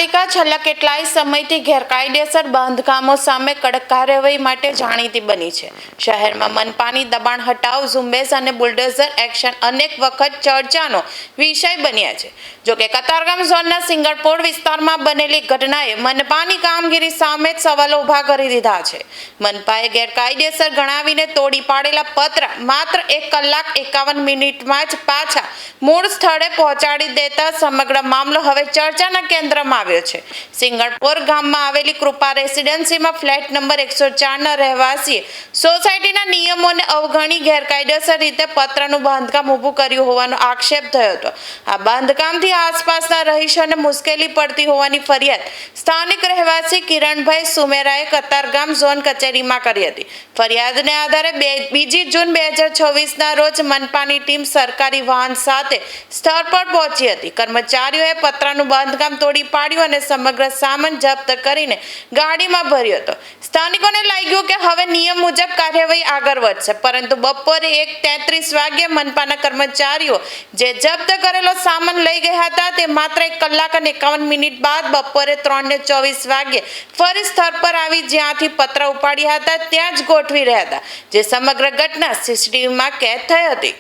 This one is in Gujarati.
નગરપાલિકા છેલ્લા કેટલાય સમયથી ગેરકાયદેસર બાંધકામો સામે કડક કાર્યવાહી માટે જાણીતી બની છે। શહેરમાં મનપાની દબાણ હટાવ ઝુંબેશ અને બુલડોઝર એક્શન અનેક વખત ચર્ચાનો વિષય બન્યા છે। જોકે કતારગામ ઝોનના સિંગણપોર વિસ્તારમાં બનેલી ઘટનાએ મનપાની કામગીરી સામે જ સવાલો ઊભા કરી દીધા છે। મનપાએ ગેરકાયદેસર ગણાવીને તોડી પાડેલા પતરા માત્ર 1 કલાક 51 મિનિટમાં જ પાછા મૂળ સ્થળે પહોંચાડી દેતા સમગ્ર મામલો હવે ચર્ચાના કેન્દ્રમાં આવ્યો છે। સિંગણપોર ગામમાં આવેલી કૃપા રેસિડેન્સીમાં ફ્લેટ નંબર 104ના રહેવાસીએ સોસાયટીના નિયમોને અવગણી ગેરકાયદેસર રીતે પતરાનું બાંધકામ ઊભું કર્યું હોવાનો આક્ષેપ થયો હતો। આ બાંધકામથી આસપાસના રહીશોને મુશ્કેલી પડતી હોવાની ફરિયાદ સ્થાનિક રહેવાસી કિરણભાઈ સુમેરાએ કતારગામ ઝોન કચેરીમાં કરી હતી। ફરિયાદને આધારે 2 જૂન 2026ના રોજ મનપાની ટીમ સરકારી વાહન સાથે સ્થળ પર પહોંચી હતી। કર્મચારીઓએ પતરાનું બાંધકામ તોડી પાડ્યું અને સમગ્ર સામાન જપ્ત કરીને ગાડીમાં ભર્યો હતો। સ્થાનિકોને લાગ્યું કે હવે નિયમ મુજબ કાર્યવાહી આગળ વધશે, પરંતુ બપોરે 1:33 વાગ્યે મનપાના કર્મચારીઓ જે જપ્ત કરેલો સામાન લઈ ગયા હતા તે માત્ર 1 કલાક અને 51 મિનિટ બાદ બપોરે 3:24 વાગ્યે ફરી સ્થળ પર આવી જ્યાંથી પતરા ઉપાડ્યા હતા ત્યાં જ ગોઠવી રહ્યા હતા, જે સમગ્ર ઘટના સીસીટીવીમાં કેદ થઈ હતી।